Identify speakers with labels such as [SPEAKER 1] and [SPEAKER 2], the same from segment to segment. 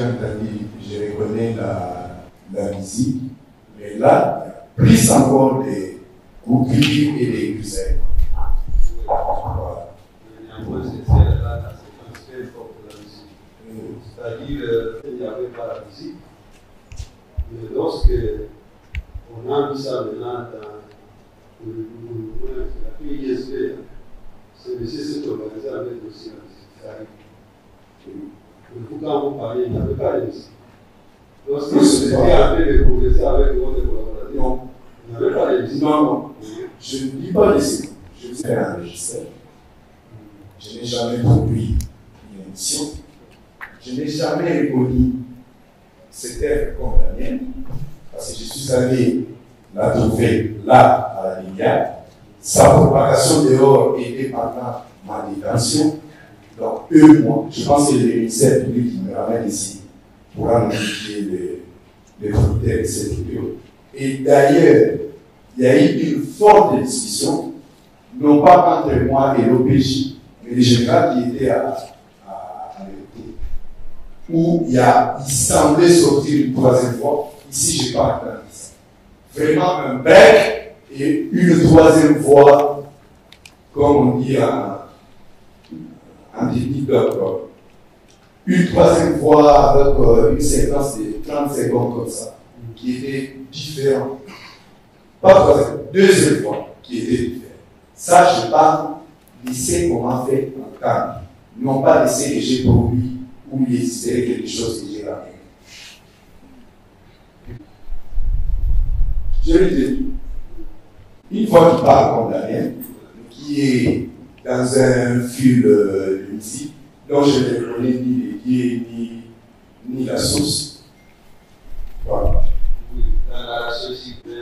[SPEAKER 1] entendu, je reconnais la musique, mais là, il y a plus encore des coupures et des cuisines.
[SPEAKER 2] Voilà. Néanmoins, c'est là la séquence très forte de la musique. C'est-à-dire qu'il n'y avait pas la musique, mais lorsque on a mis ça maintenant dans la PISP, c'est monsieur s'est organisé avec aussi la musique. Ça arrive. Quand vous parlez, il n'y avait pas de musique. Lorsque vous étiez en train de progresser avec votre collaborateur, il n'y avait pas de musique.
[SPEAKER 1] Non, je ne dis pas de musique. Je fais enregistrer. Je n'ai jamais produit une émission. Je n'ai jamais reconnu cette œuvre comme la mienne, parce que je suis allé la trouver là, à la Ligue. Sa propagation dehors était pendant ma détention. Donc, moi, je pense que le ministère public qui me ramène ici pour analyser les critères de cette vidéo. Et d'ailleurs, il y a eu une forte discussion, non pas entre moi et l'OPJ, mais le général qui était à l'été, où il semblait sortir une troisième fois. Ici, je n'ai pas entendu ça. Vraiment un bec et une troisième fois, comme on dit en technique d'octobre. Une troisième fois avec une séquence de 30 secondes comme ça, qui était différente. Pas troisième, deuxième fois, qui était différente. Ça, je parle de ce qu'on m'a fait entendre, non pas de ce que j'ai produit ou il existait quelque chose que j'ai ramené. Je lui dis, une fois qu'il parle comme Damien, qui est dans un fil de musique, dont je ne connais ni les pieds ni la source. Voilà.
[SPEAKER 2] Oui, dans la société,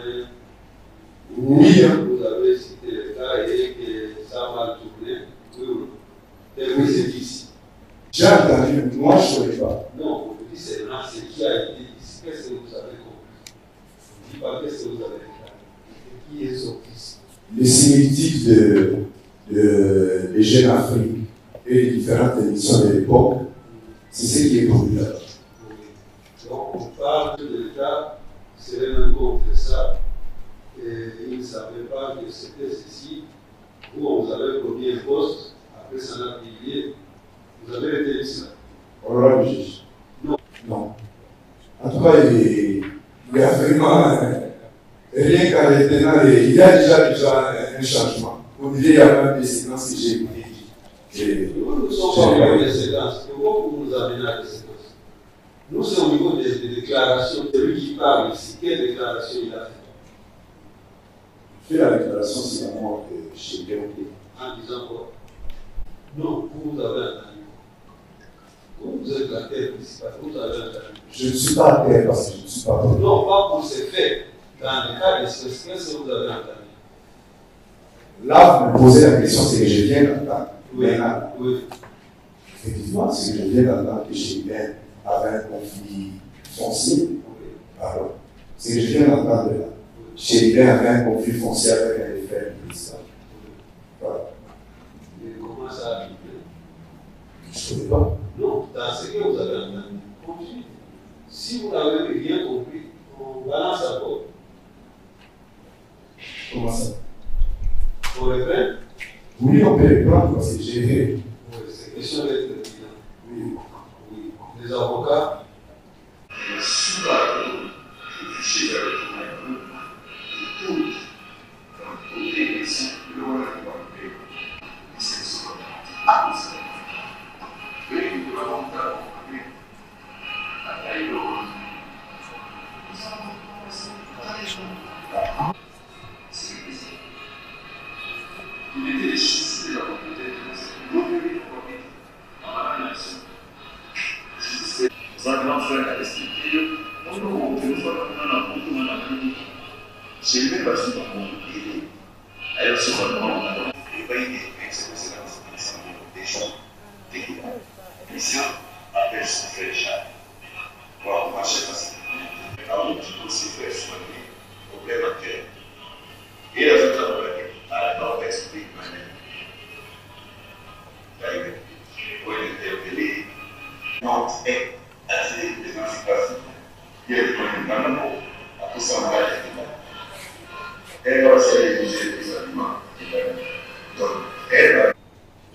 [SPEAKER 1] oui, hein.
[SPEAKER 2] Vous avez cité le cas et que ça va tourner. Oui. Et c'est ici.
[SPEAKER 1] J'ai entendu, moi je ne sais pas.
[SPEAKER 2] Non, on dit c'est là, c'est qui a été ici. Qu'est-ce que vous avez compris? On ne dit pas qu'est-ce que vous avez déclaré. Qui est sorti?
[SPEAKER 1] Les similitudes de Jeune Afrique et les différentes émissions de l'époque, c'est ce qui est produit là.
[SPEAKER 2] Donc on parle de l'État, serait même contre ça, et ils ne savaient pas que c'était ceci, où on vous avait commis un poste, après ça n'a payé, vous avez été ici.
[SPEAKER 1] On l'aura le juge.
[SPEAKER 2] Non.
[SPEAKER 1] Non. En tout cas, il y a vraiment rien qu'à l'éternel, il y a déjà un changement. Au milieu, il y a même des séquences que j'ai écoutées.
[SPEAKER 2] Nous ne sommes pas au niveau des séquences. Pourquoi vous nous amenez à des séquences? Nous, c'est au niveau des déclarations. Celui qui parle ici, quelle déclaration il a fait?
[SPEAKER 1] Je fais la déclaration sur la mort de Chéribin.
[SPEAKER 2] En disant quoi? Non, vous avez entendu. Comme vous êtes la terre principale, vous avez entendu.
[SPEAKER 1] Je ne suis pas à terre parce que je ne suis pas à terre.
[SPEAKER 2] Non, pas pour ces faits. Dans le cas d'espèce, qu'est-ce que vous avez entendu?
[SPEAKER 1] Là, vous me posez la question, c'est que je viens d'entendre.
[SPEAKER 2] Oui.
[SPEAKER 1] Maintenant,
[SPEAKER 2] Oui.
[SPEAKER 1] effectivement, c'est que je viens d'entendre que Chéribin avait un conflit foncier. Pardon. C'est que je viens d'entendre là. Chéribin avait un conflit foncier avec un des frères du président. Voilà.
[SPEAKER 2] Mais comment ça a arrivé?
[SPEAKER 1] Je ne connais pas.
[SPEAKER 2] Non, dans ce que vous avez entendu. Continue. Si vous n'avez rien compris, on balance à bord.
[SPEAKER 1] Comment ça?
[SPEAKER 2] On répète?
[SPEAKER 1] Oui, on peut les prendre parce que j'ai.
[SPEAKER 2] Oui, c'est question d'être président.
[SPEAKER 1] Oui.
[SPEAKER 2] Oui. Les avocats?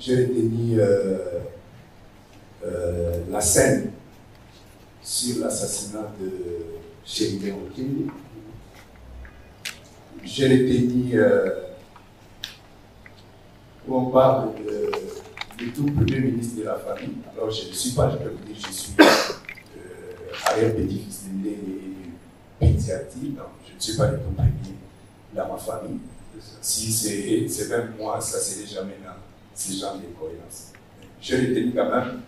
[SPEAKER 1] j'ai retenu la scène sur l'assassinat de Chéribé Okindi. J'ai retenu où on parle du tout premier ministre de la famille. Alors je ne suis pas, je peux vous dire, je suis arrière-petit-fils de Ndé et Pédiati, donc je ne suis pas le tout premier dans ma famille. Si c'est même moi, ça serait jamais dans ce genre de cohérence. J'ai retenu quand même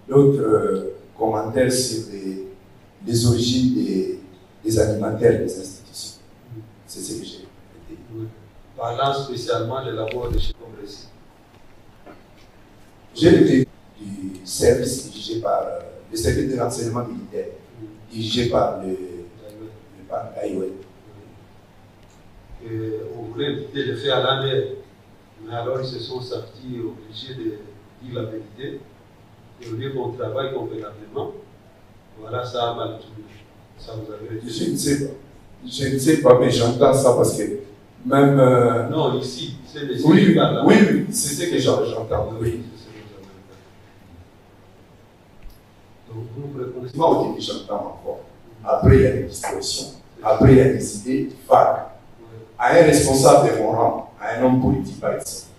[SPEAKER 1] d'autres commentaires sur les origines des animateurs des institutions. C'est ce que j'ai retenu.
[SPEAKER 2] Parlant spécialement de la mort de Cheikh Récit.
[SPEAKER 1] J'ai retenu du service dirigé par le service de renseignement militaire, dirigé par le Taïwan.
[SPEAKER 2] On voulait éviter de faire la mer, mais alors ils se sont sentis obligés de dire la vérité. Et au lieu qu'on travaille convenablement, voilà, ça a mal tourné. Ça vous avez dit.
[SPEAKER 1] Je ne sais pas, mais j'entends ça parce que même.
[SPEAKER 2] Non, ici, c'est les
[SPEAKER 1] oui, c'est ce que j'entends. Oui.
[SPEAKER 2] Donc vous reconnaissez.
[SPEAKER 1] Moi, au début, j'entends encore. Après, il y a des distorsions. Après, il y a des idées vagues. À un responsable de mon rang, à un homme politique, par exemple.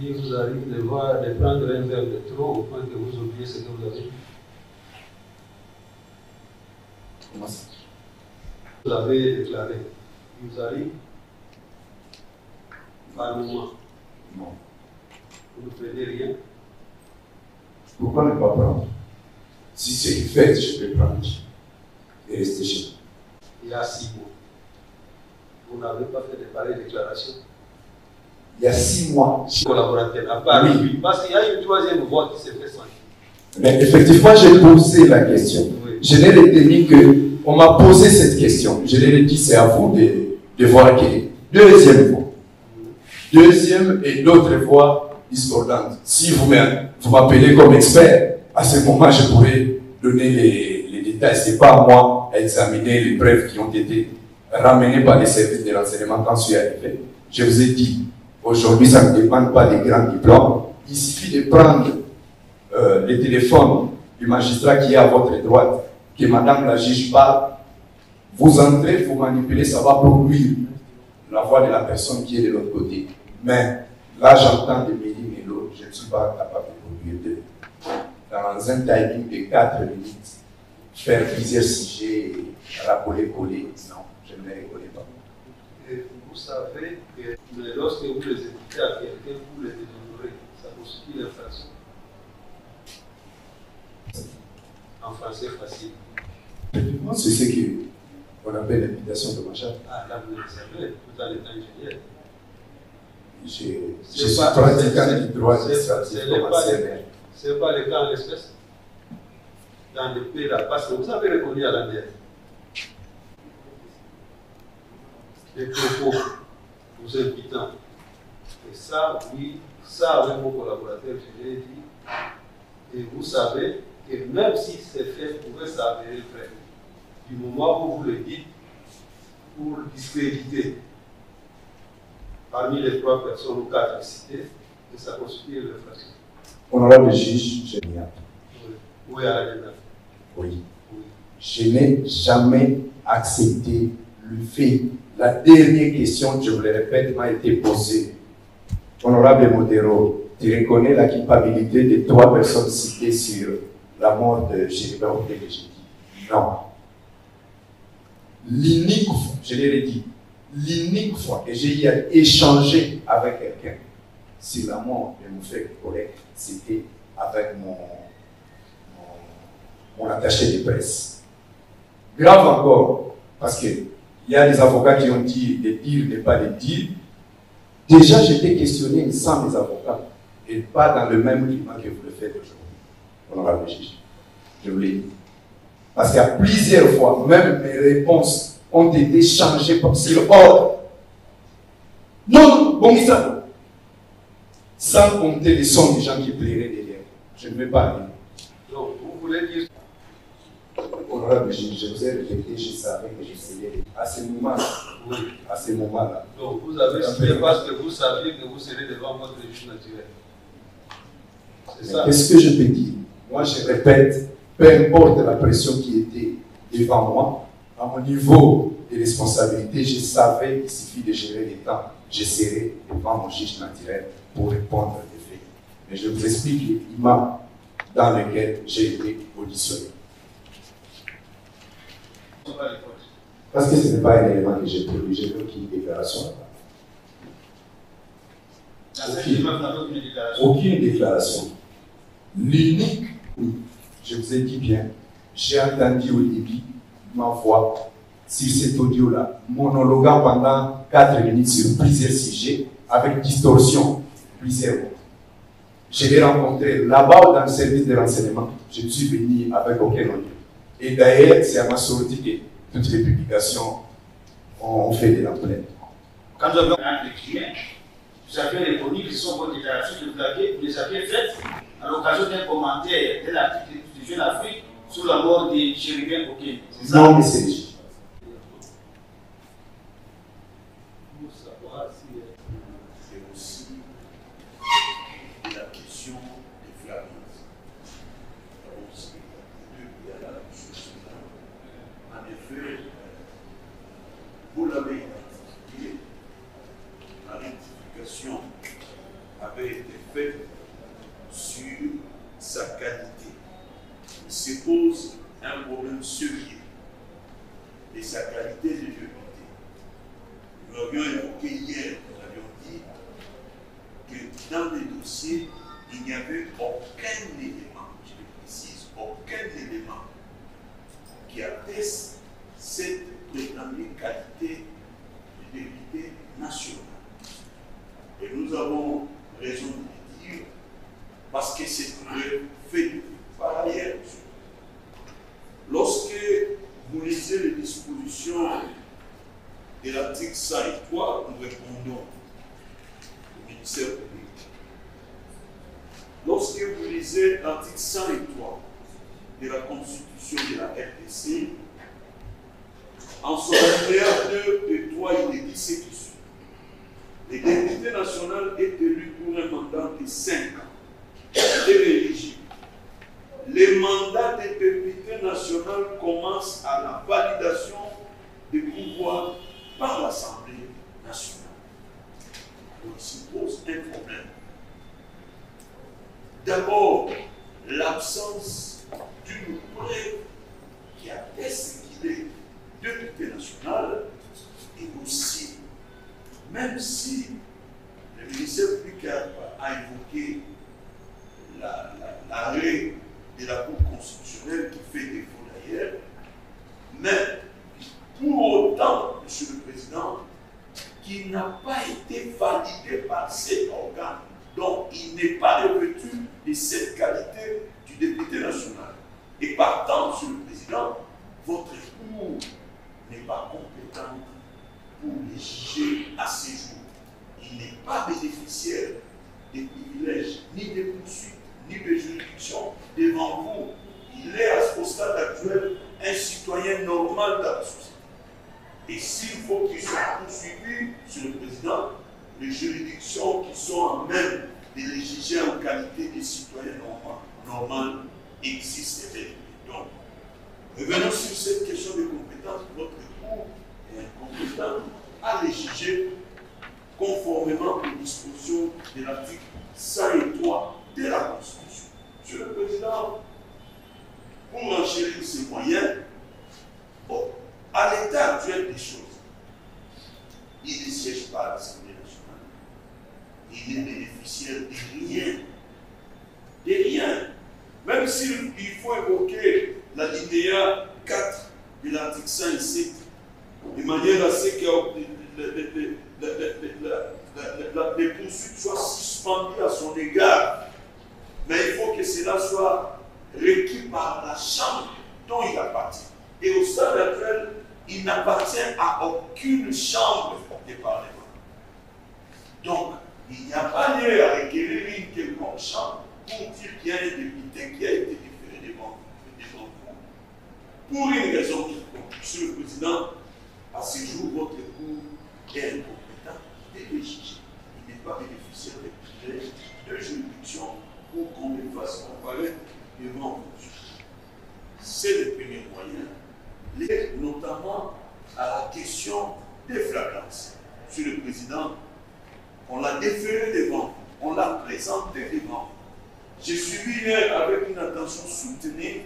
[SPEAKER 2] Il vous arrive de prendre un verre de trop au point que vous oubliez ce que vous avez dit.
[SPEAKER 1] Comment ça?
[SPEAKER 2] Vous l'avez déclaré. Il vous arrive par moment.
[SPEAKER 1] Non.
[SPEAKER 2] Vous ne prenez rien.
[SPEAKER 1] Pourquoi ne pas prendre? Si c'est une fête, je peux prendre et rester chez moi.
[SPEAKER 2] Il y a 6 mois. Vous n'avez pas fait de pareilles déclarations.
[SPEAKER 1] Il y a 6 mois.
[SPEAKER 2] Collaborateur, à part
[SPEAKER 1] oui.
[SPEAKER 2] Lui, parce qu'il y a une troisième voix qui s'est fait sentir.
[SPEAKER 1] Mais effectivement, j'ai posé la question. Oui. Je n'ai retenu qu'on m'a posé cette question. Je l'ai dit, c'est à vous de voir quelle est. Deuxième voix. Deuxième et d'autres voix discordantes. Si vous m'appelez comme expert, à ce moment, je pourrais donner les détails. Ce n'est pas à moi à examiner les preuves qui ont été ramenées par les services de renseignement quand je suis arrivé. Je vous ai dit, aujourd'hui, ça ne dépend pas des grands diplômes. Il suffit de prendre le téléphone du magistrat qui est à votre droite, que madame la juge parle, vous entrez, vous manipulez, ça va produire la voix de la personne qui est de l'autre côté. Mais là, j'entends de Méli Mélo, je ne suis pas capable de produire dans un timing de 4 minutes, faire plusieurs sujets, coller. Non, je ne les reconnais pas.
[SPEAKER 2] Et vous savez que lorsque vous les écoutez à quelqu'un, vous les déshonorez, ça constitue l'infraction. En français facile.
[SPEAKER 1] C'est ce qu'on appelle l'imputation dommageable.
[SPEAKER 2] Ah, là vous le savez, tout en étant ingénieur.
[SPEAKER 1] Je suis pratiquant du droit administratif commercial.
[SPEAKER 2] Ce n'est pas le cas en l'espèce. Dans le pays là, parce que vous avez reconnu à la mer. Les propos vous invitant. Et ça, oui, ça avec mon collaborateur, je l'ai dit. Et vous savez que même si ces faits pouvaient s'avérer vrais, du moment où vous le dites, pour discréditer parmi les 3 personnes ou 4 citées, que ça constitue une infraction.
[SPEAKER 1] Honorable juge, je n'y ai pas.
[SPEAKER 2] Oui, à la démarche.
[SPEAKER 1] Oui. Je n'ai jamais accepté le fait. La dernière question, je vous le répète, m'a été posée. Honorable Modero, tu reconnais la culpabilité de 3 personnes citées sur la mort de Chéribé Okindi? Non. L'unique fois, je l'ai dit, l'unique fois que j'ai échangé avec quelqu'un sur la mort de mon frère collègue, c'était avec mon attaché de presse. Grave encore, parce qu'il y a des avocats qui ont dit de dire, ne pas de dire. Déjà, j'étais questionné sans mes avocats et pas dans le même climat que vous le faites aujourd'hui. Honorable juge, je vous l'ai dit. Parce qu'il y a plusieurs fois, même mes réponses ont été changées sur ordre. Non, bon, ça. Sans compter les sons des gens qui plairaient derrière. Je ne vais pas aller.
[SPEAKER 2] Donc, vous voulez dire.
[SPEAKER 1] honorable, je vous ai répété, je savais que je serais à ce moment-là.
[SPEAKER 2] Oui.
[SPEAKER 1] À ce moment-là.
[SPEAKER 2] Donc vous avez signé parce que vous saviez que vous serez devant votre juge naturel. C'est ça.
[SPEAKER 1] Qu'est-ce que je peux dire? Moi, je répète, peu importe la pression qui était devant moi, à mon niveau de responsabilité, je savais qu'il suffit de gérer les temps. Je serai devant mon juge naturel pour répondre des faits. Mais je vous explique l'imam dans lequel j'ai été auditionné. Parce que ce n'est pas un élément que j'ai produit, j'ai fait aucune déclaration. Aucune déclaration. L'unique, je vous ai dit bien, j'ai entendu au début ma voix sur cet audio-là, monologuant pendant 4 minutes sur plusieurs sujets, avec distorsion, plusieurs mots. Je l'ai rencontré là-bas dans le service de renseignement. Je ne suis venu avec aucun audio. Et d'ailleurs, c'est à ma sortie que toutes les publications ont fait de la plainte.
[SPEAKER 3] Quand vous avez un client, vous avez répondu que ce sont vos déclarations que vous les avez faites à l'occasion d'un commentaire de l'article du Jeune Afrique sur la mort de Chérubin Oké.
[SPEAKER 1] Non, mais c'est légitime.
[SPEAKER 4] C'est aussi la question des flagrants. En effet, vous l'avez identifié, la rectification avait été faite sur sa qualité. Il se pose un problème sérieux et sa qualité de député. Nous l'avions évoqué hier, nous avions dit que dans les dossiers, il n'y avait aucun élément, je le précise, aucun élément qui atteste cette prétendue qualité de député national. Et nous avons raison de le dire parce que c'est fait par ailleurs. Lorsque vous lisez les dispositions de l'article 103, nous répondons au ministère public. Lorsque vous lisez l'article 103 de la Constitution de la RDC, en son alinéa 2 et 3, il est dit ce qui suit. Le député national est élu pour un mandat de 5 ans. Il est éligible. Les mandats des députés nationaux commencent à la validation des pouvoirs par l'Assemblée nationale. Donc il se pose un problème. D'abord, l'absence d'une preuve qui atteste qu'il est député national et aussi, même si le ministère public a évoqué l'arrêt de la Cour constitutionnelle qui fait défaut d'ailleurs, mais pour autant, Monsieur le Président, qui n'a pas été validé par cet organe, donc il n'est pas revêtu de cette qualité du député national. Et partant, Monsieur le Président, votre Cour n'est pas compétente pour les juger à ce jour. Il n'est pas bénéficiaire des privilèges, ni des poursuites, ni de juridiction devant vous. Il est au stade actuel un citoyen normal dans la société. Et s'il faut qu'il soit poursuivi, Monsieur le Président, les juridictions qui sont en même de les juger en qualité de citoyen normal existent. Donc, revenons sur cette question de compétence. Votre Cour est incompétente à les juger conformément aux dispositions de l'article 103 de la Constitution. Monsieur le Président, pour enchérir ces moyens, à l'état actuel des choses, il ne siège pas à l'Assemblée nationale. Il est bénéficiaire de rien. De rien. Même s'il faut évoquer l'alinéa 4 de l'article 107, de manière à ce que les poursuites soient suspendues à son égard. Mais il faut que cela soit requis par la Chambre dont il appartient. Et au stade actuel, il n'appartient à aucune chambre du Parlement. Donc, il n'y a pas lieu à requérir une quelconque chambre pour dire qu'il y a un député qui a été différé devant vous. pour une raison quelconque, Monsieur le Président, à ce jour, votre cours est incompétent, devez juger. Il n'est pas bénéficiaire des privilèges de juridiction pour qu'on le fasse comparer devant vous. C'est le premier moyen, notamment à la question des flagrances. Monsieur le Président, on l'a déféré devant vous, on l'a présenté devant vous. J'ai suivi hier avec une attention soutenue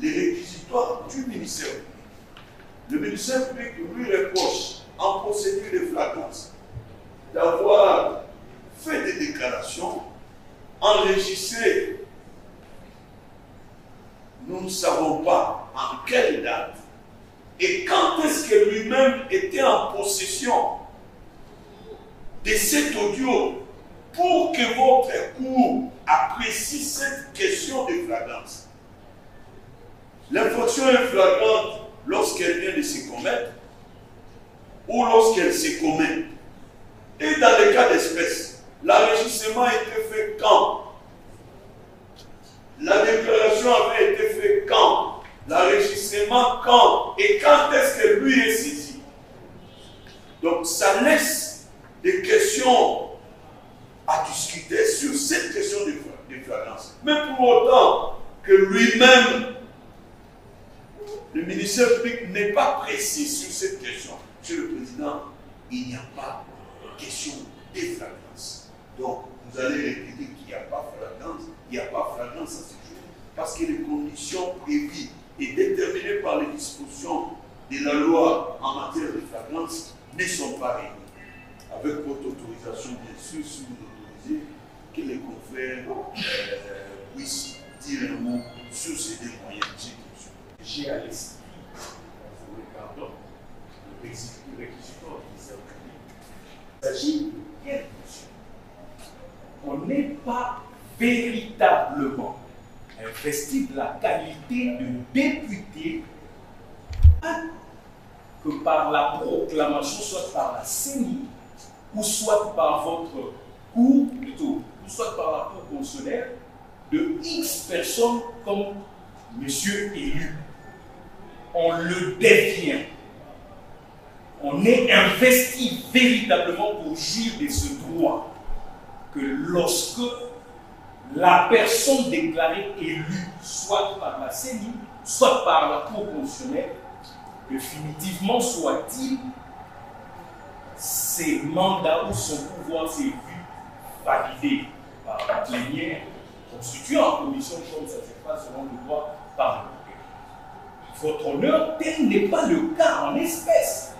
[SPEAKER 4] les réquisitoires du ministère public. Le ministère public lui reproche en procédure de flagrance d'avoir fait des déclarations enregistrées. Nous ne savons pas en quelle date et quand est-ce que lui-même était en possession de cet audio pour que votre cour apprécie cette question de flagrance. L'infraction est flagrante lorsqu'elle vient de se commettre ou lorsqu'elle se commet. Et dans le cas d'espèce, l'enregistrement a été fait quand? La déclaration avait été faite quand? L'enregistrement quand? Et quand est-ce que lui est saisi? Donc ça laisse des questions à discuter sur cette question de flagrance. Mais pour autant que lui-même, le ministère public n'est pas précis sur cette question. Monsieur le Président, il n'y a pas de question de flagrance. Donc, vous allez répéter qu'il n'y a pas flagrance. Il n'y a pas flagrance à ce jour. Parce que les conditions prévues et déterminées par les dispositions de la loi en matière de flagrance ne sont pas réunies. Avec votre autorisation, bien sûr, si vous autorisez, que les confrères puissent dire un mot sur ces deux moyens.
[SPEAKER 5] J'ai à l'esprit, en vous regardant le réquisitoire du ministère public, il s'agit de quelle question? On n'est pas véritablement investi de la qualité de député que par la proclamation, soit par la CENI, ou soit par votre cour, plutôt, ou soit par la cour consulaire, de X personnes comme monsieur élu. On le devient. On est investi véritablement pour jouir de ce droit que lorsque la personne déclarée élue, soit par la CENI, soit par la Cour constitutionnelle, définitivement soit-il, ses mandats ou son pouvoir s'est vu validé par la plénière constituée en commission comme ça se passe selon le droit parlementaire. Votre honneur, tel n'est pas le cas en espèces.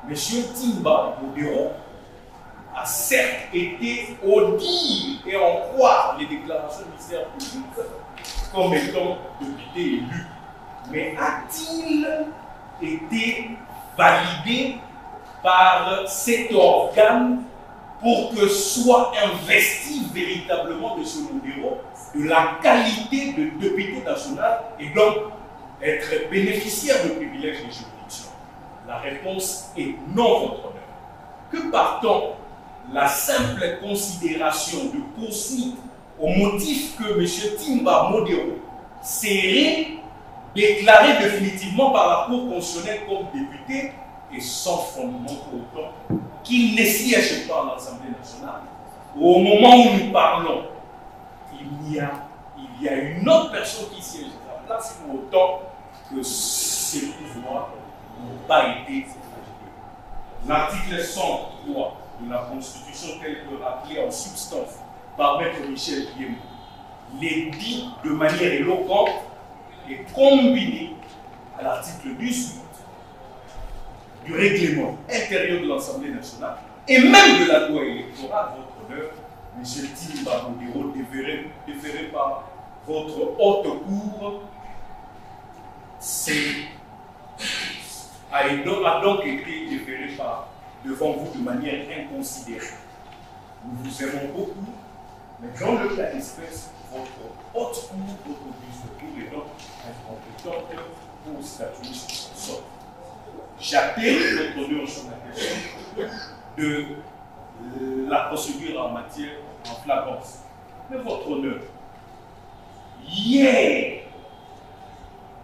[SPEAKER 5] Monsieur Timba Modero a certes été au dire et en croire les déclarations du ministère public comme étant député élu. Mais a-t-il été validé par cet organe pour que soit investi véritablement M. Modero de la qualité de député national et donc être bénéficiaire de privilèges de juridiction? La réponse est non, votre honneur. Que partant la simple considération de poursuite au motif que M. Timba Modero serait déclaré définitivement par la Cour constitutionnelle comme député et sans fondement pour autant qu'il ne siège pas à l'Assemblée nationale. Au moment où nous parlons, il y a une autre personne qui siège à la place pour autant que ces pouvoirs n'ont pas été attribués. L'article 103 de la Constitution, tel que rappelé en substance par Maître Michel Guillemot, les dit de manière éloquente et combiné à l'article 18 du règlement intérieur de l'Assemblée nationale et même de la loi électorale, votre honneur, M. Timba Modero, déféré par votre haute cour, a donc été déféré devant vous de manière inconsidérée. Nous vous aimons beaucoup, mais dans le cas d'espèce, votre haute cour, votre cour est donc incompétente pour statuer sur son sort. J'appelle votre honneur sur la question de la procédure en matière en flagrance. Mais votre honneur, hier,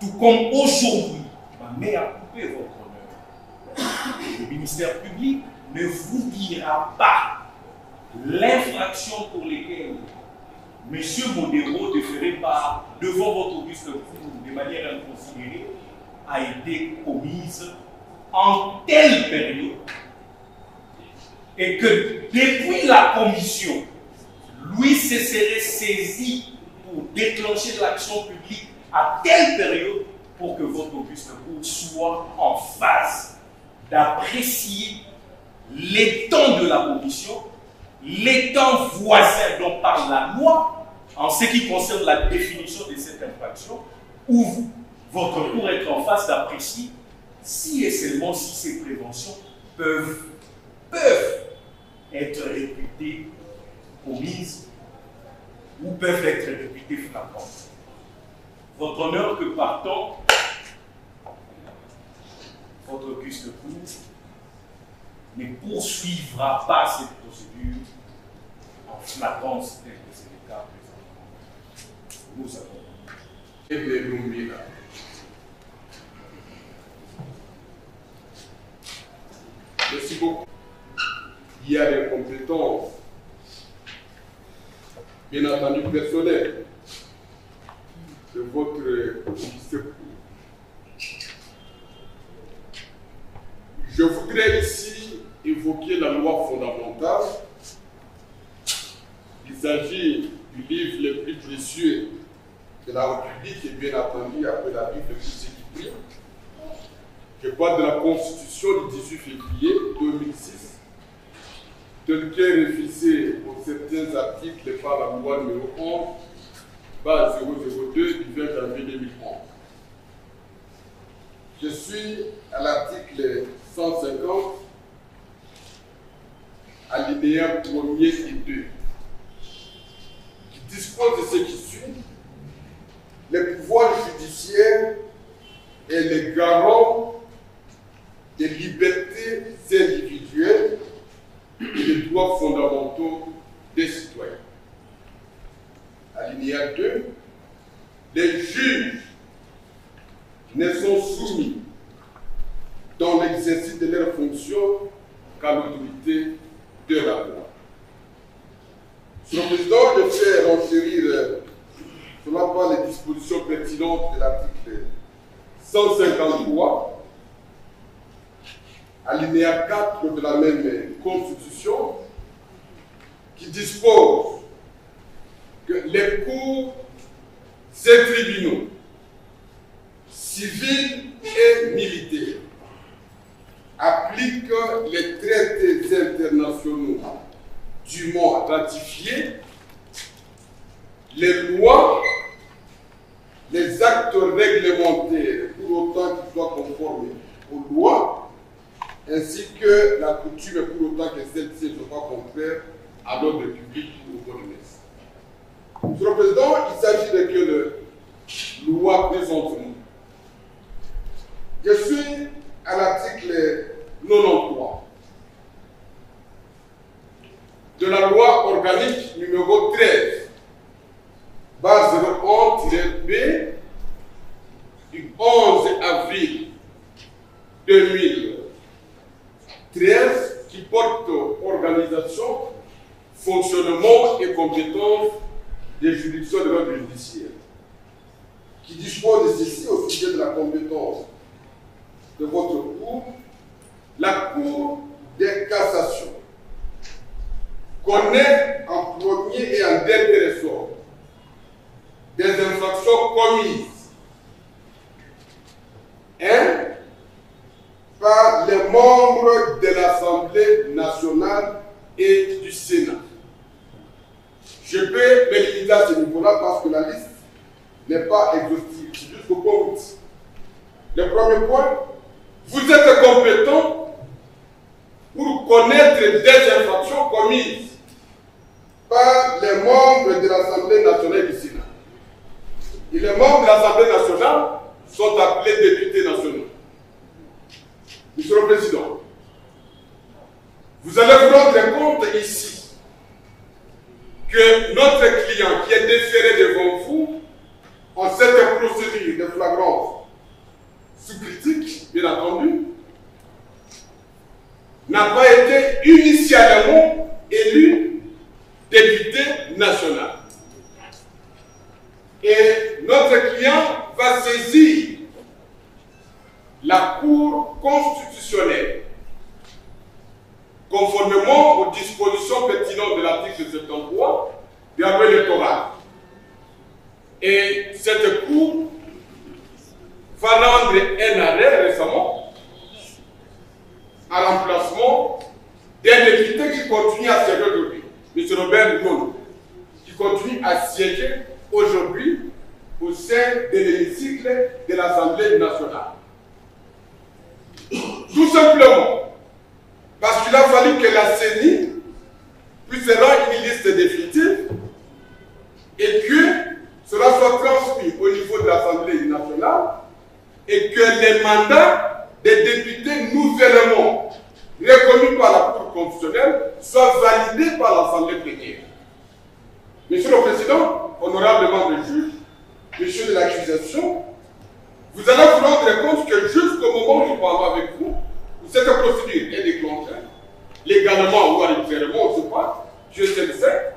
[SPEAKER 5] Tout comme aujourd'hui, ma mère a coupé votre honneur. Le ministère public ne vous dira pas l'infraction pour laquelle M. Modero, déféré par devant votre auguste cour de manière inconsidérée, a été commise en telle période et que depuis la commission, lui se serait saisi pour déclencher l'action publique à telle période pour que votre auguste cour soit en phase d'apprécier les temps de la commission, les temps voisins dont parle la loi en ce qui concerne la définition de cette infraction, où votre cour est en phase d'apprécier si et seulement si ces préventions peuvent être réputées commises ou peuvent être réputées flagrantes. Votre honneur que partant, votre auguste cour ne poursuivra pas cette procédure en flagrance tel que c'est le cas présentement. Nous avons.
[SPEAKER 6] Merci beaucoup. Il y a des compétences, bien entendu personnelles, de votre secours. Je voudrais ici évoquer la loi fondamentale. Il s'agit du livre le plus précieux de la République et bien entendu après la Bible le plus équilibrée. Je parle de la Constitution du 18 février 2006, tel qu'elle est fixée pour certains articles par la loi numéro 11, base 002 du 20 janvier 2011. Je suis à l'article 150, alinéa 1er et 2, qui dispose de ce qui suit. Les pouvoirs judiciaires et les garants des libertés individuelles et des droits fondamentaux des citoyens. Alinéa 2, les juges ne sont soumis dans l'exercice de leurs fonctions qu'à l'autorité de la loi. Sur le président de faire renchérir cela par les dispositions pertinentes de l'article 153, alinéa 4 de la même Constitution, qui dispose que les cours et tribunaux civils et militaires appliquent les traités internationaux dûment ratifiés, les lois, les actes réglementaires pour autant qu'ils soient conformes aux lois, ainsi que la coutume pour autant que celles-ci ne soient pas contraires à l'ordre public ou au code de messe. Monsieur le Président, il s'agit de quelle loi présentement? Je suis à l'article 93 de la loi organique numéro 13, base 01-B du 11 avril 2013, qui porte organisation, fonctionnement et compétences des juridictions de l'ordre judiciaire, qui dispose de ceci au sujet de la compétence de votre cour. La Cour de cassation connaît en premier et en dernier ressort des infractions commises par les membres de l'Assemblée nationale et du Sénat. Je peux me limiter à ce niveau-là parce que la liste n'est pas exhaustive, jusqu'au point 8. Le premier point, vous êtes compétent pour connaître des infractions commises par les membres de l'Assemblée nationale et du Sénat. Et les membres de l'Assemblée nationale sont appelés députés nationaux. Monsieur le Président, vous allez vous rendre compte ici que notre client qui est déféré devant vous en cette procédure de flagrance sous critique, bien entendu, n'a pas été initialement élu député national. Et notre client va saisir la Cour constitutionnelle conformément aux dispositions pertinentes de l'article 73 de la loi électorale. Et cette Cour va rendre un arrêt récemment à l'emplacement d'un député qui continue à siéger aujourd'hui, M. Robert Ngondo, qui continue à siéger aujourd'hui au sein de l'hémicycle de l'Assemblée nationale. Tout simplement parce qu'il a fallu que la CENI puisse rendre une liste définitive et que cela soit transmis au niveau de l'Assemblée nationale et que les mandats des députés nouvellement reconnus par la Cour constitutionnelle soient validés par l'Assemblée plénière. Monsieur le Président, honorable membre du juge, monsieur de l'accusation, vous allez vous rendre compte que jusqu'au moment où nous parlons avec vous, cette procédure est déclenchée, légalement ou arbitrairement, on ne sait pas, Dieu sait le sait,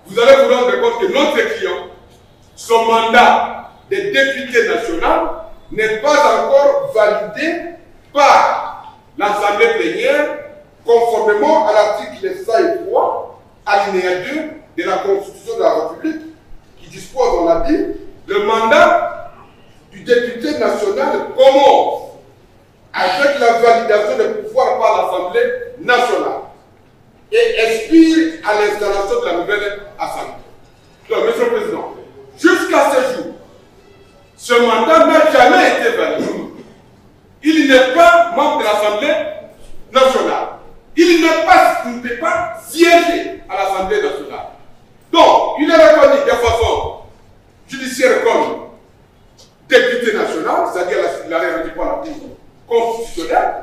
[SPEAKER 6] vous allez vous rendre compte que notre client, son mandat de député national n'est pas encore validé par l'Assemblée plénière conformément à l'article 103, alinéa 2 de la Constitution de la République qui dispose, on l'a dit, le mandat du député national commence avec la validation des pouvoirs par l'Assemblée nationale et expire à l'installation de la nouvelle Assemblée. Donc, Monsieur le Président, jusqu'à ce jour, ce mandat n'a jamais été validé. Il n'est pas membre de l'Assemblée nationale. Il ne peut pas siéger à l'Assemblée nationale. Donc, il est reconnu de façon judiciaire comme député national, c'est-à-dire la réalité par la Cour constitutionnelle,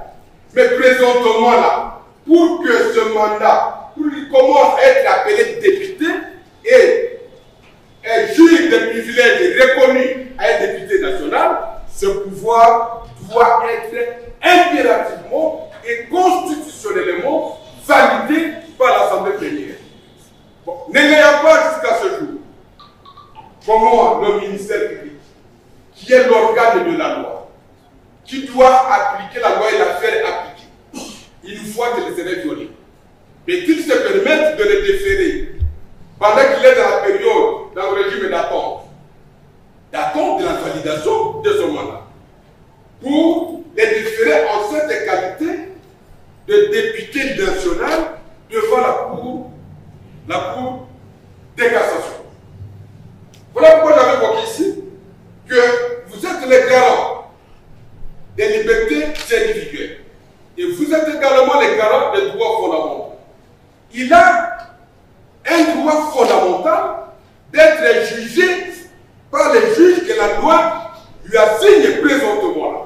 [SPEAKER 6] mais présentement là, pour que ce mandat, pour qu'il commence à être appelé député et jouir des privilèges reconnus à un député national, ce pouvoir doit être impérativement et constitutionnellement validé par l'Assemblée plénière. Bon, n'ayant pas jusqu'à ce jour, comment le ministère public, qui est l'organe de la loi, qui doit appliquer la loi et la faire appliquer, une fois qu'elle serait violée, mais qu'il se permette de le déférer pendant qu'il est dans la période, dans le régime d'attente de la validation de son mandat, pour les déférer en cette qualité de député national devant la Cour de cassation. Voilà pourquoi j'avais évoqué ici que vous êtes les garants des libertés individuelles et vous êtes également les garants des droits fondamentaux. Il a un droit fondamental d'être jugé par les juges que la loi lui assigne présentement là.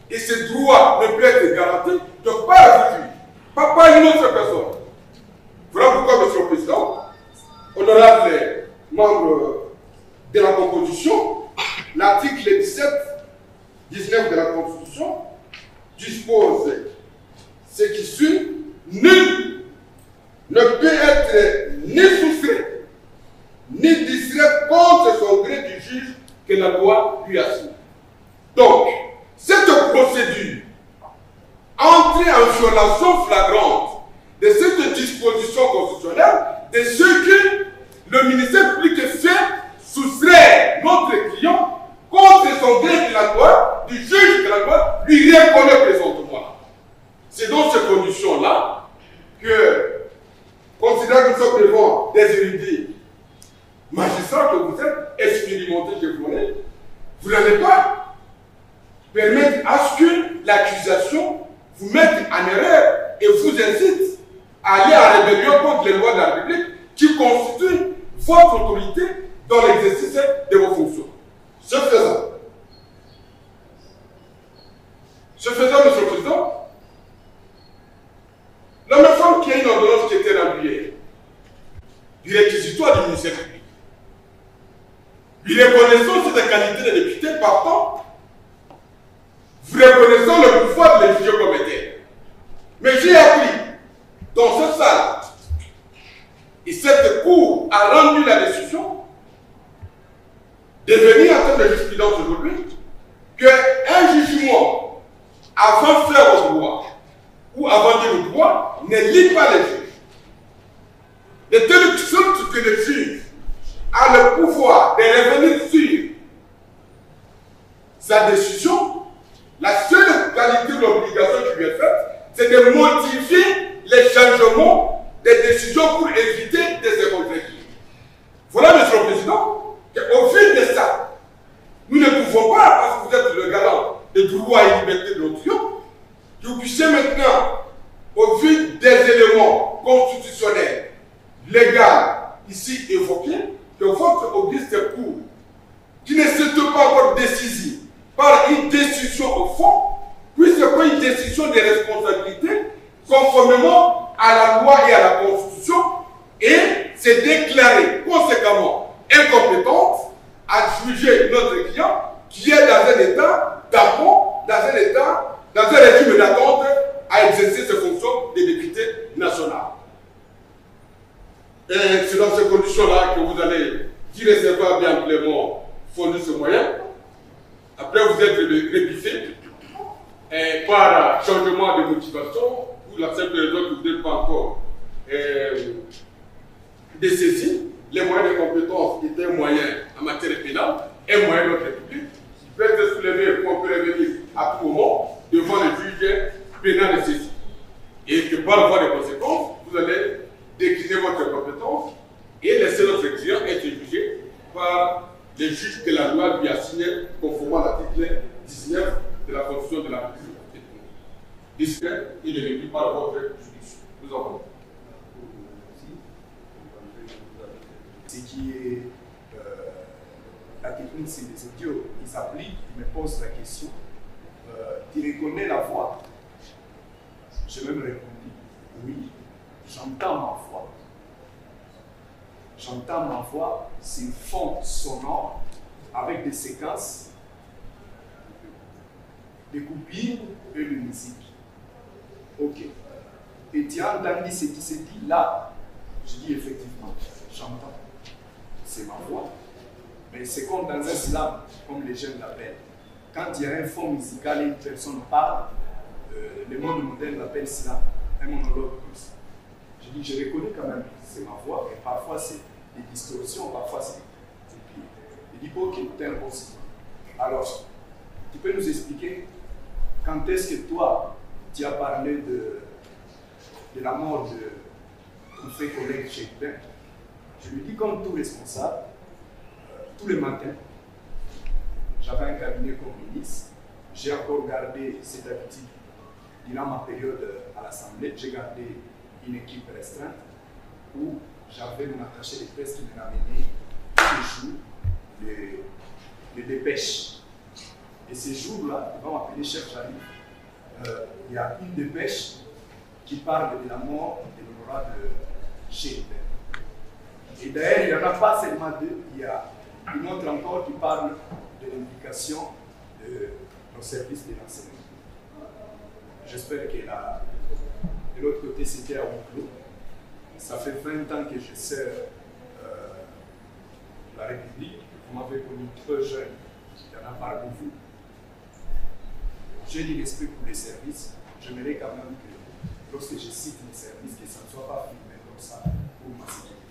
[SPEAKER 6] Et ce droit ne peut être garanti que par le juge, pas par une autre personne. Voilà pourquoi, Monsieur le Président, honorable membre de la composition, l'article 19 de la Constitution dispose ce qui suit: nul ne peut être ni soustrait ni distrait contre son gré du juge que la loi lui assigne. Donc, cette procédure entrer en violation flagrante de cette disposition constitutionnelle de ce que le ministère public fait soustraire notre client contre son gré de la loi, du juge de la loi lui reconnaît présentement. C'est dans ces conditions-là que, considérant que nous sommes devant des érudits magistrats, que vous êtes expérimentés, je vous connais, vous n'allez pas permettre à ce que l'accusation vous mette en erreur et vous incite à aller en rébellion contre les lois de la République qui constituent votre autorité dans l'exercice de vos fonctions. Ce faisant, Monsieur le Président, la même femme qui a une ordonnance qui était rendue hier, du réquisitoire du ministère public, Puis reconnaissons cette qualité de député, partant, vous reconnaissons le pouvoir de les juger comme tel. Mais j'ai appris dans cette salle, et cette cour a rendu la décision de venir en termes de jurisprudence aujourd'hui, qu'un jugement avant de faire au droit ou avant de dire au droit ne lie pas les juges. De telle sorte que le juge a le pouvoir de revenir sur sa décision, la seule qualité de l'obligation qui lui est faite, c'est de motiver les changements des décisions pour éviter des éventualités. Voilà, Monsieur le Président, qu'au vu de ça, nous ne pouvons pas, parce que vous êtes le garant des droits et libertés de l'option, que vous puissiez maintenant, au vu des éléments constitutionnels, légaux, ici évoqués, que votre auguste cour, qui ne s'est pas encore décisive par une décision au fond, puisse prendre une décision de responsabilité conformément à la loi et à la Constitution et se déclarer conséquemment incompétente à juger notre client qui est dans un état d'attente, dans un régime d'attente à exercer ses fonctions de député national. Et c'est dans ces conditions-là que vous allez irrécevablement fournir ce moyen. Après, vous êtes révisé par changement de motivation ou la simple raison que vous n'êtes pas encore dessaisi. Les moyens de compétence étaient un moyen en matière pénale, un moyen de notre République qui peut être soulevé ou on peut revenir à tout moment devant le juge pénal de ceci. Et que par voie de conséquence, vous allez décliner votre compétence et laisser notre client être jugé par les juges que la loi lui a signé conformément à l'article 19 de la Constitution de la République. Discret, il est réduit par votre juridiction. Nous avons.
[SPEAKER 7] Ce qui est la technique, c'est des idiots. Ils s'appliquent, ils me posent la question. Tu reconnais la voix? J'ai même répondu oui, j'entends ma voix. J'entends ma voix, c'est un fond sonore avec des séquences, des coupures et de musique. Ok. Et tu as entendu ce qui s'est dit là? Je dis effectivement, j'entends. C'est ma voix. Mais c'est comme dans un slam, comme les jeunes l'appellent. Quand il y a un fond musical et une personne parle, le monde moderne l'appelle slam, un monologue. Je dis, je reconnais quand même, c'est ma voix, et parfois c'est des distorsions, parfois c'est des pires. Il dit, ok, t'es impossible. Alors, tu peux nous expliquer quand est-ce que toi, tu as parlé de la mort de ton frère collègue Cheikh Ben? Je lui dis, comme tout responsable, tous les matins, j'avais un cabinet comme ministre, j'ai encore gardé cette habitude durant ma période à l'Assemblée, j'ai gardé une équipe restreinte où j'avais mon attaché de presse qui me ramenait tous les jours les dépêches. Et ces jours-là, ils vont m'appeler chef, j'arrive. Il y a une dépêche qui parle de la mort de l'honorable Cheikh Ben. Et d'ailleurs, il n'y en a pas seulement deux, il y a une autre encore qui parle de l'implication de nos services de renseignement. J'espère que de l'autre côté, c'était à huis clos. Ça fait 20 ans que je sers la République. Vous m'avez connu très jeune, il y en a parmi vous. J'ai du respect pour les services. J'aimerais quand même que, lorsque je cite les services, que ça ne soit pas filmé comme ça pour ma sécurité.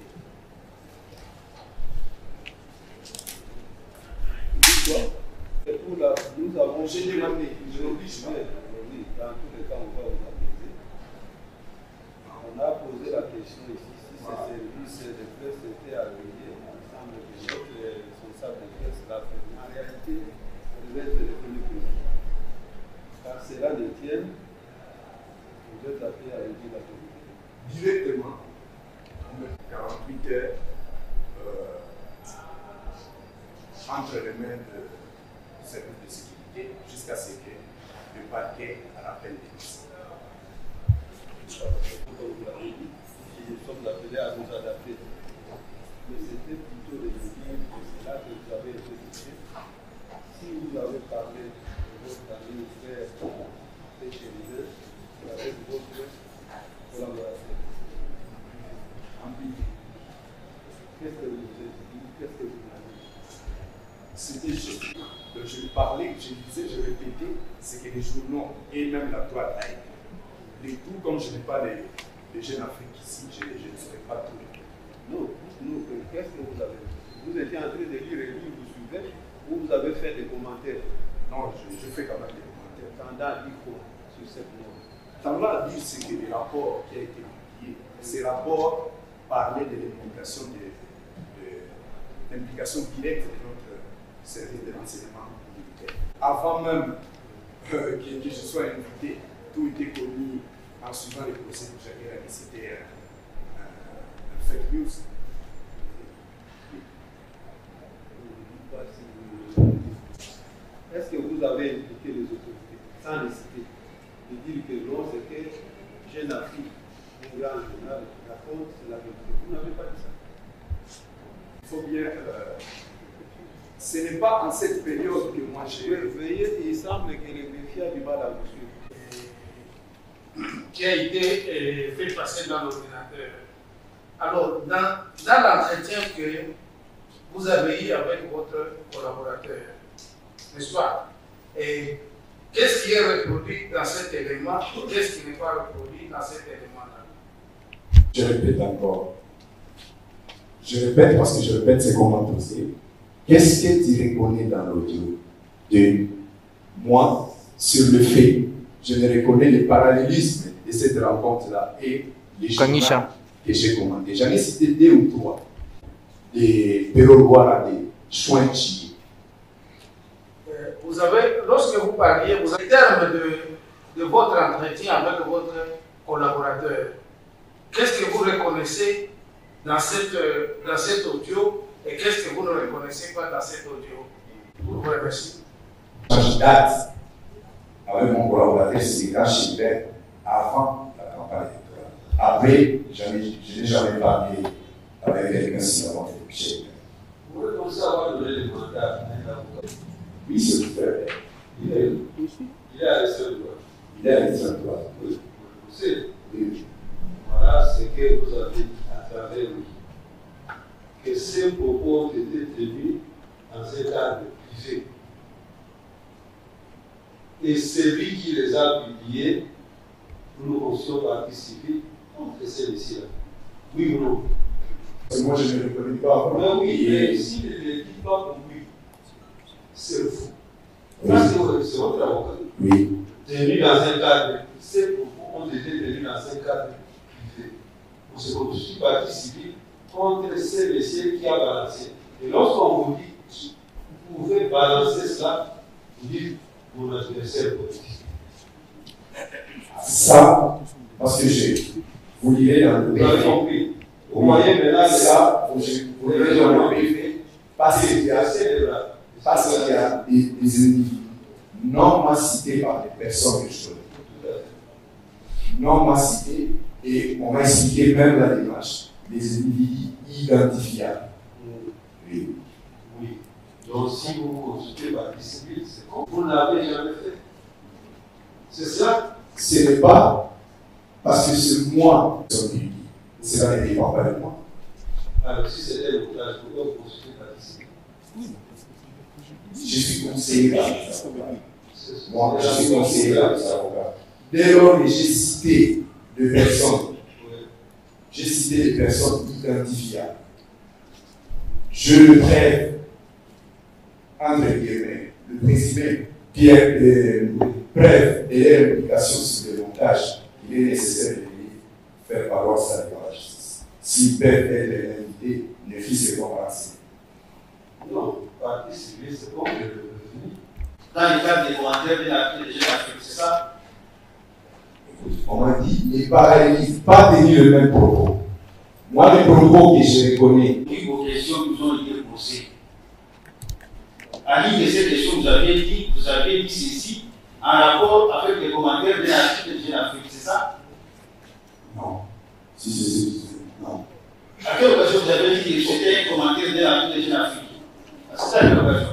[SPEAKER 2] Nous avons
[SPEAKER 7] J'ai demandé, je l'oblige pas.
[SPEAKER 2] Dans tous les cas, on va vous apaiser. On a posé la question ici si ces services de presse étaient arrivés ensemble de notre responsable de presse l'a fait. En réalité, ça devait être téléphonique. Car cela le tient, vous êtes appelé à aider la communauté.
[SPEAKER 7] Directement, 48 heures, entre les mains de service de sécurité jusqu'à ce que le parquet rappelle les dossiers.
[SPEAKER 2] Comme vous l'avez dit, nous sommes appelés à nous adapter. Mais c'était plutôt de dire que c'est là que vous avez Qu'est-ce que vous avez dit? Qu'est-ce que vous avez dit?
[SPEAKER 7] C'était juste. Donc je parlais, je disais, je répétais ce que les journaux et même la toile a écrit. Les tout, comme je n'ai pas les jeunes Afrique ici, je ne saurais pas tout.
[SPEAKER 2] Non, qu'est-ce que vous avez dit? Vous étiez en train de lire et lire, vous suivez, ou vous avez fait des commentaires?
[SPEAKER 7] Non, je fais quand même des commentaires.
[SPEAKER 2] Tanda dit quoi sur cette norme?
[SPEAKER 7] Tanda dit ce que les rapports qui a été publié. Ces rapports parlaient de l'implication directe de notre service de renseignement militaire. Avant même que je sois invité, tout était connu en suivant les procès de Jacques que c'était un fake news.
[SPEAKER 2] Est-ce que vous avez impliqué les autorités, sans les citer, de dire que non, c'est que Jeune Afrique, un grand journal, raconte la vérité? Vous n'avez pas dit ça?
[SPEAKER 7] Il faut bien. Ce n'est pas en cette période que moi j'ai.
[SPEAKER 2] Veuillez, il semble que les greffiers ont du mal à vous suivre.
[SPEAKER 3] Qui a été fait passer dans l'ordinateur. Alors, dans l'entretien que vous avez eu avec votre collaborateur, n'est-ce pas? Et qu'est-ce qui est reproduit dans cet élément et qu'est-ce qui n'est pas reproduit dans cet élément-là?
[SPEAKER 1] Je répète encore. Je répète parce que je répète ce qu'on m'a posé. Qu'est-ce que tu reconnais dans l'audio de moi sur le fait? Je ne reconnais les parallélismes de cette rencontre-là et les journaux que j'ai commentés. J'en ai cité 2 ou 3. Des Perogwara, des Chouinchi.
[SPEAKER 3] Vous avez, lorsque vous parliez, vous avez, au terme de votre entretien avec votre collaborateur, qu'est-ce que vous reconnaissez dans cet audio et qu'est-ce que vous ne reconnaissez pas dans cet audio? Vous vous remercie.
[SPEAKER 1] Je date avec mon collaborateur, c'est quand Chilbert, avant la campagne électorale. Après, je n'ai jamais parlé avec quelqu'un si avant que Chilbert.
[SPEAKER 2] Vous pouvez comme ça avoir donné le mandat à un avocat?
[SPEAKER 1] Oui, c'est tout fait.
[SPEAKER 2] Il a les seuls droits.
[SPEAKER 1] Il a les seuls droits.
[SPEAKER 2] Oui, vous savez.
[SPEAKER 1] Oui.
[SPEAKER 2] Voilà ce que vous avez dit à travers lui. Que ces propos ont été tenus dans un cadre privé. Et celui qui les a publiés, nous conscions partie civile contre celui-ci-là. Oui ou non?
[SPEAKER 1] Moi, je ne le reconnais pas.
[SPEAKER 2] Mais oui, mais s'il ne le dit pas pour lui, c'est fou.
[SPEAKER 1] Oui.
[SPEAKER 2] Ça, c'est votre avocat.
[SPEAKER 1] Oui.
[SPEAKER 2] Tenu dans un cadre, ces propos ont été tenus dans un cadre privé. On se constitue partie civile contre ces messieurs qui a balancé. Et lorsqu'on vous dit, vous pouvez balancer cela, vous dites, mon adversaire politique.
[SPEAKER 1] Ça, parce que vous lirez dans le
[SPEAKER 2] Vous avez compris. Vous voyez maintenant
[SPEAKER 1] ça, vous lirez dans le privé, parce qu'il y a des individus non cités par les personnes que je connais. Non cités, et on m'a expliqué même la démarche, des individus identifiables. Oui.
[SPEAKER 2] Oui. Donc si vous consultez partie civile, c'est comme vous ne l'avez jamais fait. C'est ça?
[SPEAKER 1] Ce n'est pas parce que c'est moi qui suis unique. Cela ne dépend pas de moi.
[SPEAKER 2] Alors si c'était le cas, pourquoi vous consultez partie civile?
[SPEAKER 1] Je suis conseiller par les avocats. Moi, je suis conseiller par les avocats. Dès lors que j'ai cité des personnes, j'ai cité des personnes identifiables. Je le trêve, entre guillemets, le présumé preuve de leur implication sur le montage, il est nécessaire de faire valoir ça devant la justice. S'ils peuvent être l'invité, ne fils que compenser.
[SPEAKER 2] Non, partie civile, c'est comme le revenu.
[SPEAKER 3] Dans le cadre des commentaires de la Jeune Afrique, c'est ça?
[SPEAKER 1] On m'a dit, les parallélismes, pas tenir le même propos. Moi, les propos que je reconnais.
[SPEAKER 3] Oui, vos questions nous ont été posées. À l'une de ces questions, vous avez dit ceci en rapport avec les commentaires de l'article de Jeune Afrique, c'est ça?
[SPEAKER 1] Non. Si c'est non.
[SPEAKER 3] À quelle occasion vous avez dit que c'était un commentaire de l'article de Jeune Afrique? C'est ça l'occasion.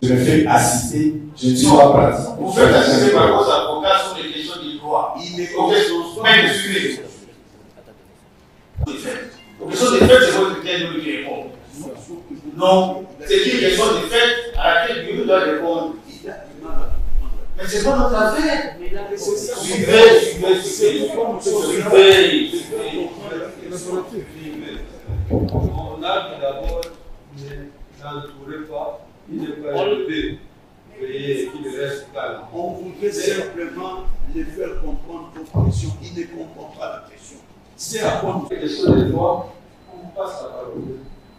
[SPEAKER 1] Je me fais assister, je ne suis pas pratique.
[SPEAKER 3] Vous faites assister par vos avocats sur les questions du droit.
[SPEAKER 1] Il est
[SPEAKER 3] même suivi. Les questions des faits, c'est votre
[SPEAKER 8] vous qui répond. Non, c'est une question de fait à laquelle Dieu doit répondre. Mais c'est pas notre affaire. Suivez.
[SPEAKER 2] On a d'abord n'entourez pas, il n'est pas élevé. Veuillez qu'il reste calme.
[SPEAKER 4] On voudrait simplement les faire comprendre vos questions. Ils ne comprennent pas la question. C'est à quoi
[SPEAKER 2] La question des droits, on vous passe la parole.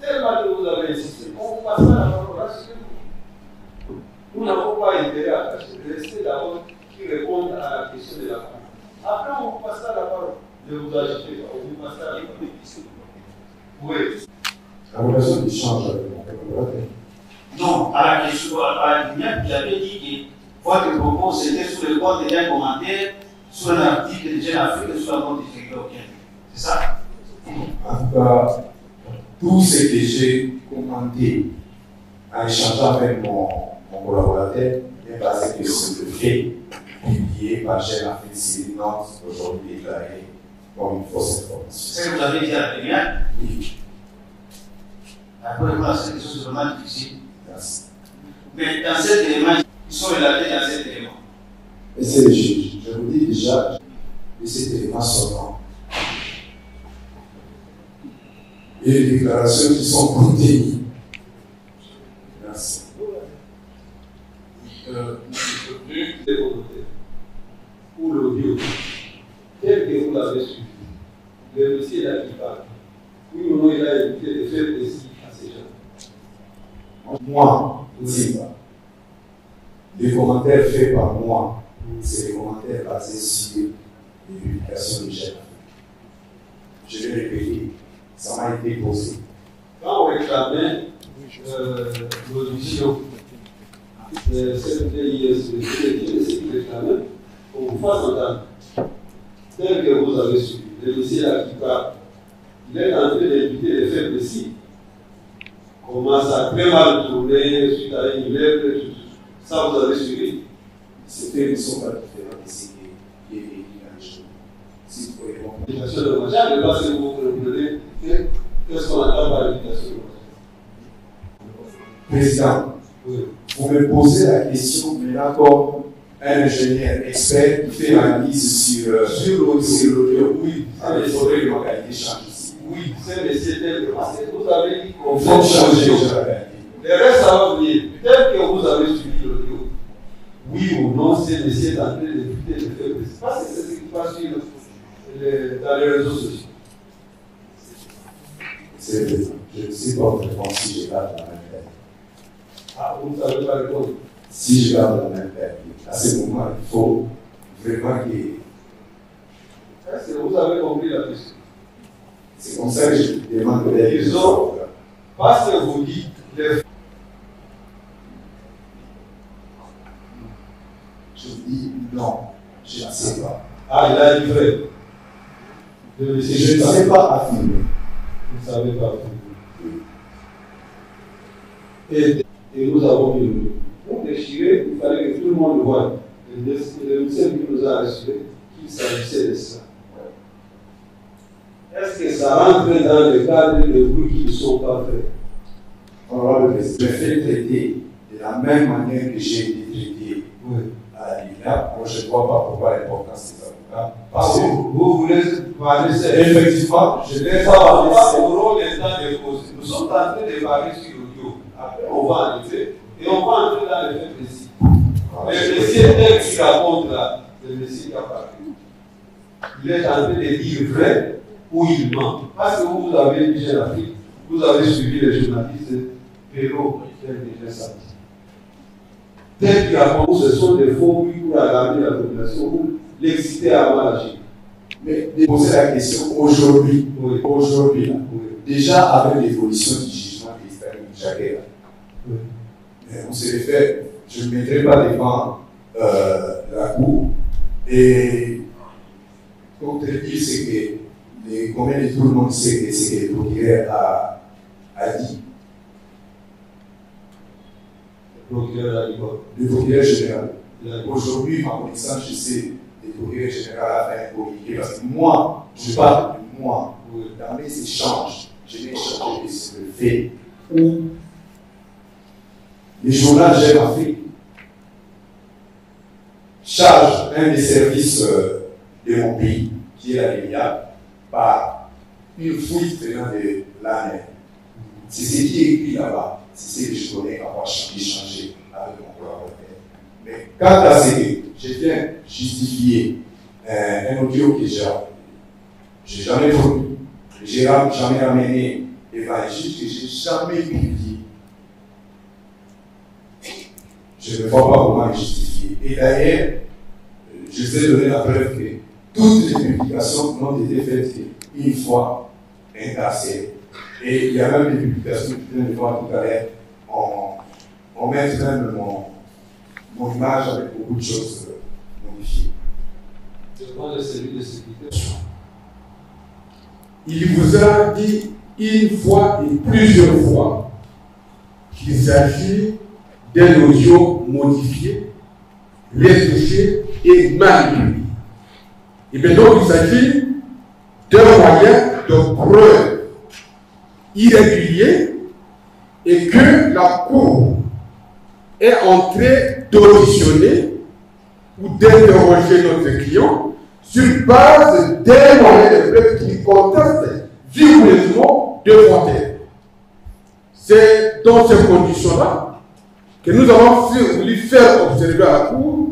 [SPEAKER 2] Tellement que vous avez insisté, on vous passe la parole. Rassurez-vous. Nous n'avons pas intérêt à rester d'abord qui répondent à la question de la femme. Après, on vous passe la parole. Ne vous agitez pas, on vous passe la parole. Oui.
[SPEAKER 1] À l'occasion d'échange avec mon collaborateur.
[SPEAKER 8] Non, à la question, à la lumière, j'avais dit que votre propos c'était sous le compte d'un commentaire sur un article de Jeune Afrique sur la mort du directeur Ken. C'est ça?
[SPEAKER 1] En tout cas, tout ce que j'ai commenté en échangeant avec mon collaborateur est basé sur le fait publié par Jeune Afrique Civil Nantes, aujourd'hui déclaré comme une fausse information.
[SPEAKER 8] C'est ce que vous avez dit à la lumière?
[SPEAKER 1] Oui.
[SPEAKER 8] Après, voilà, c'est des choses vraiment difficiles.
[SPEAKER 1] Merci.
[SPEAKER 8] Mais dans cet élément, ils sont relatés dans cet élément.
[SPEAKER 1] Monsieur le juge, je vous dis déjà que cet élément seulement. Et les déclarations qui sont contenues. Merci.
[SPEAKER 2] Les volontaires ou l'audio, tel que vous l'avez suivi, le monsieur là qui parle, oui ou non, il a évité de faire plaisir à ces gens.
[SPEAKER 1] Moi, dis pas. Les commentaires faits par moi, c'est les commentaires basés sur les publications de Jeune Afrique. Je vais répéter, ça m'a été posé.
[SPEAKER 2] Quand on réclamait l'audition de cette ISB, c'est qu'il réclamait qu'on vous fasse entendre. Tel que vous avez suivi, le monsieur là qui parle, il est en train d'inviter les faits précis. Comment ça a très mal tourné suite à une lettre, ça vous avez suivi.
[SPEAKER 1] Ces faits ne sont pas différents de ce qui est écrit dans les journaux. Si vous pouvez comprendre.
[SPEAKER 2] L'éducation dommageable, là, c'est vous comprenez qu'est-ce qu'on entend par l'éducation dommageable.
[SPEAKER 1] Président,
[SPEAKER 2] Oui.
[SPEAKER 1] vous me posez la question maintenant comme un ingénieur expert qui fait l'analyse sur l'audio. Oui, il faudrait que ma qualité change ici.
[SPEAKER 2] Oui, c'est monsieur tel que parce que vous avez dit qu'on
[SPEAKER 1] Il faut changer la qualité.
[SPEAKER 2] le reste, ça va venir. Tel que vous avez suivi l'audio, oui ou non, c'est monsieur en train d'éviter de faire précis. Parce que c'est ce qui passe sur dans les réseaux sociaux.
[SPEAKER 1] C'est vrai. Je ne sais pas vraiment si je garde la même peine.
[SPEAKER 2] Ah, vous ne savez pas répondre.
[SPEAKER 1] Si je garde la même peine, à ce moment, il faut vraiment que.
[SPEAKER 2] Est-ce que vous avez compris la question?
[SPEAKER 1] C'est comme ça que je demande de l'aide.
[SPEAKER 2] Ils ont, parce que vous dites,
[SPEAKER 1] Je vous dis non, je ne sais pas.
[SPEAKER 2] ah, il a dit vrai.
[SPEAKER 1] Je ne sais pas affirmer.
[SPEAKER 2] Vous ne savez pas. Et nous avons mis le mot. Pour déchirer, il fallait que tout le monde le voie. Le ministère qui nous a assuré qu'il s'agissait de ça. Est-ce que ça rentre dans le cadre de bruits qui ne sont pas faits?
[SPEAKER 1] Honorable Président, je vais traiter de la même manière que j'ai été traité à la Libéa. Moi, je ne vois pas pourquoi l'importance des avocats. Parce que
[SPEAKER 2] vous voulez parler de
[SPEAKER 1] effectivement, je
[SPEAKER 2] vais savoir pas au rôle des temps de cause. Nous sommes en train de parler sur l'audio. Après, on va entrer et on va entrer dans les faits précis. Mais le monsieur tel qui raconte là, le monsieur qui a parlé, il est en train de dire vrai ou il ment. Parce que vous avez dit Jeune Afrique, vous avez suivi les journalistes Péro, tel que j'ai senti. Tel qui raconte, ce sont des faux bruits pour alarmer la population ou l'exciter à mal agir.
[SPEAKER 1] Mais de poser la question aujourd'hui,
[SPEAKER 2] Oui.
[SPEAKER 1] déjà avec l'évolution du jugement de Jacques, on se réfère, je ne mettrai pas devant la cour et contredire ce que combien de tout le monde sait ce que le procureur a dit.
[SPEAKER 2] Le procureur a dit quoi?
[SPEAKER 1] Le procureur général. Aujourd'hui, ma connaissance, je sais, le procureur général a fait un communiqué parce que moi, je parle de moi. Dans mes échanges, je n'ai échangé c'est le fait où le journal J'aime Afrique charge un des services de mon pays, qui est la Libya, par une fuite venant de la mer. C'est ce qui est écrit là-bas, c'est ce que je connais avoir échangé avec mon collaborateur. Mais quant à ce que je viens justifier un audio que je n'ai jamais produit, je n'ai jamais amené devant un juge, que je n'ai jamais publié, je ne vois pas comment le justifier. Et d'ailleurs, je sais donner la preuve que toutes les publications n'ont été faites une fois incarcérées. Et il y a même des publications qui viennent de voir tout à l'heure, on met même mon image avec beaucoup de choses modifiées.
[SPEAKER 6] Il vous a dit une fois et plusieurs fois qu'il s'agit d'un audio modifié, retouché et manipulé. Et bien donc il s'agit d'un moyen de preuve irrégulier et que la Cour est en train d'auditionner ou d'interroger notre client sur base des moyens de preuve qui contestent vigoureusement devant elle. C'est dans ces conditions-là que nous avons voulu faire observer à la Cour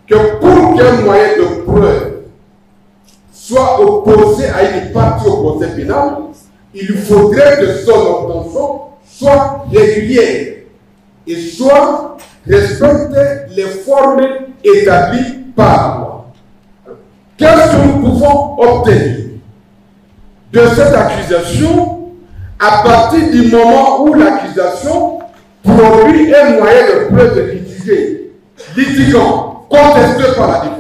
[SPEAKER 6] que pour qu'un moyen de preuve soit opposé à une partie au procès pénal, il faudrait que son obtention soit régulière et soit respecte les formes établies par la loi. Qu'est-ce que nous pouvons obtenir de cette accusation à partir du moment où l'accusation produit un moyen de preuve litigé, litigant, contesté par la défense?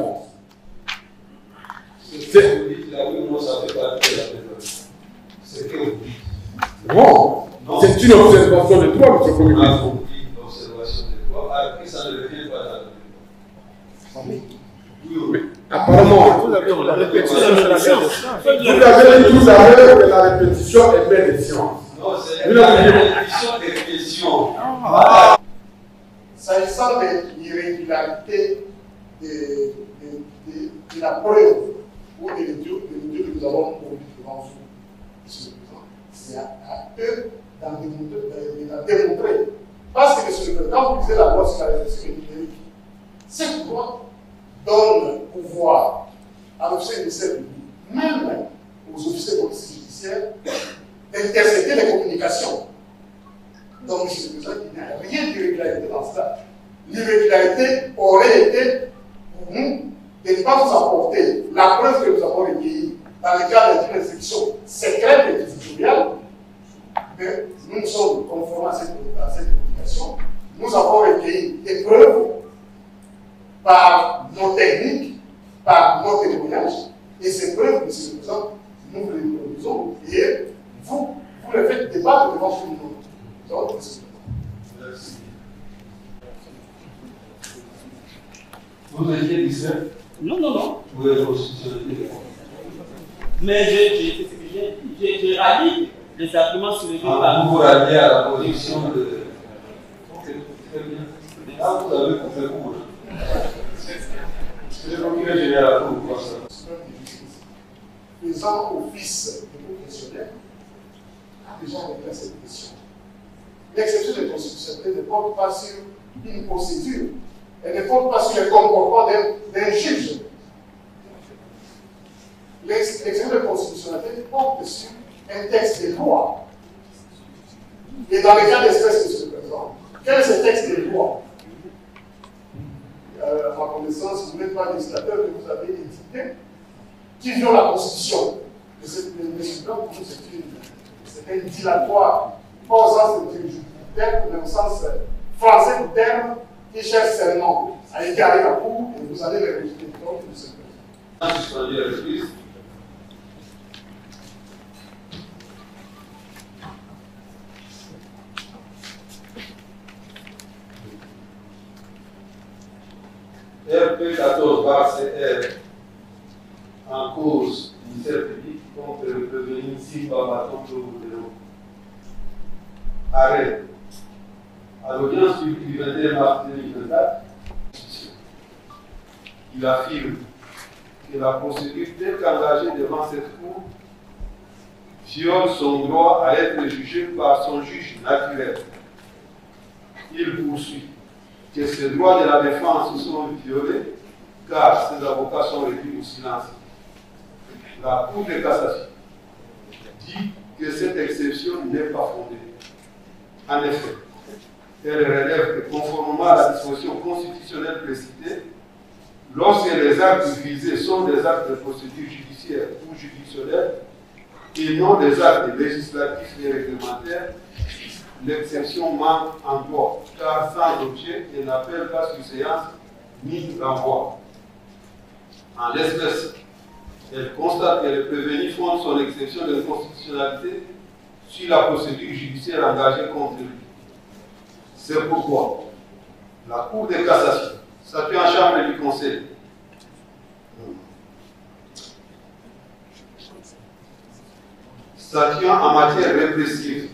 [SPEAKER 6] Non, c'est une observation de droit, M. le Premier ministre.
[SPEAKER 2] Une observation de droit, après ça ne revient pas dans le débat.
[SPEAKER 6] Oui. Apparemment, vous avez dit tout à l'heure que la répétition est belle des sciences.
[SPEAKER 2] Non, c'est la répétition des questions.
[SPEAKER 9] S'agissant de l'irrégularité de la preuve ou de l'étude que nous avons produit devant vous, M. le Président, c'est à eux d'en démontrer. Parce que, M. le Président, quand vous lisez la loi sur la répression numérique, cette loi donne pouvoir à l'officier ministère public, même aux officiers de police judiciaire, d'intercepter les communications. Donc, M. le Président, il n'y a rien d'irrégularité dans cela. L'irrégularité aurait été pour nous de ne pas vous apporter la preuve que nous avons recueillie dans le cadre d'une instruction secrète et éditoriale. Mais nous nous sommes conformes à cette publication. Nous avons recueilli des preuves par nos techniques, par nos témoignages, et ces preuves, M. le Président, nous les produisons et vous les faites débattre devant tout le monde. Donc, merci.
[SPEAKER 2] Vous étiez distrait?
[SPEAKER 10] Non, non, non.
[SPEAKER 2] Vous êtes constitutionnel.
[SPEAKER 10] Mais j'ai rallié les arguments soulevés par
[SPEAKER 2] vous ralliez à la position de. Très bien. Ah, vous avez coupé court. C'est le procureur général pour ça.
[SPEAKER 9] Faisant office de professionnel a déjà réglé cette question. L'exception de constitutionnalité ne porte pas sur une procédure, elle ne porte pas sur le comportement d'un juge. L'exception de constitutionnalité porte sur un texte de loi. Et dans le cas d'espèce, M. le Président, quel est ce texte de loi? À ma connaissance, vous n'êtes pas un législateur que vous avez édicté qui viole la Constitution. Le législateur, pour nous, c'est un dilatoire, pas au sens du terme, mais au sens français du terme, qui cherche seulement à égarer la Cour et vous allez les rejeter. Donc, M. le Président.
[SPEAKER 2] Suspendu la reprise. RP 14/CR en cause ministère public contre le prévenu Simba Baton Lobodero. arrêt à l'audience du 21 mars 2024, il affirme que la procédure telle qu'engagée devant cette Cour viole son droit à être jugé par son juge naturel. Il poursuit que ces droits de la défense sont violés car ses avocats sont réduits au silence. La Cour de cassation dit que cette exception n'est pas fondée. En effet, elle relève que conformément à la disposition constitutionnelle précitée, lorsque les actes visés sont des actes de procédure judiciaire ou juridictionnelle et non des actes législatifs et réglementaires, l'exception manque en droit, car sans objet, elle n'appelle pas sur séance ni renvoi. En l'espèce, elle constate que le prévenu fonde son exception de constitutionnalité sur la procédure judiciaire engagée contre lui. C'est pourquoi la Cour de cassation, statut en chambre du Conseil, statuant en matière répressive,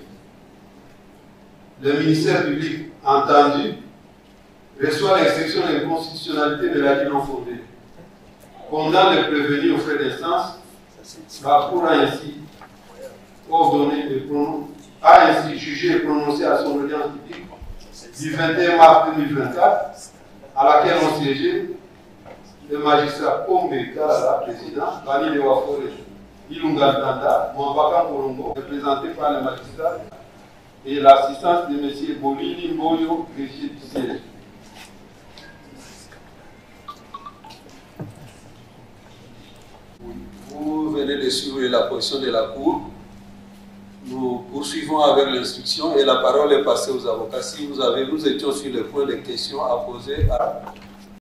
[SPEAKER 2] le ministère public entendu reçoit l'exception d'inconstitutionnalité de la vie non fondée. Condamne le prévenu aux frais d'instance, la Cour a ainsi ordonné a ainsi jugé et prononcé à son audience publique du 21 mars 2024, à laquelle ont siégé le magistrat Pombe Kalala, président, Bani de Wafore, Ilunga Tanda, Mwambaka Morongo, représenté par le magistrat, et l'assistance de M. Bolini Mboyo, greffier du siège. Vous venez de suivre la position de la Cour. Nous poursuivons avec l'instruction et la parole est passée aux avocats. Si vous avez, nous étions sur le point de questions à poser à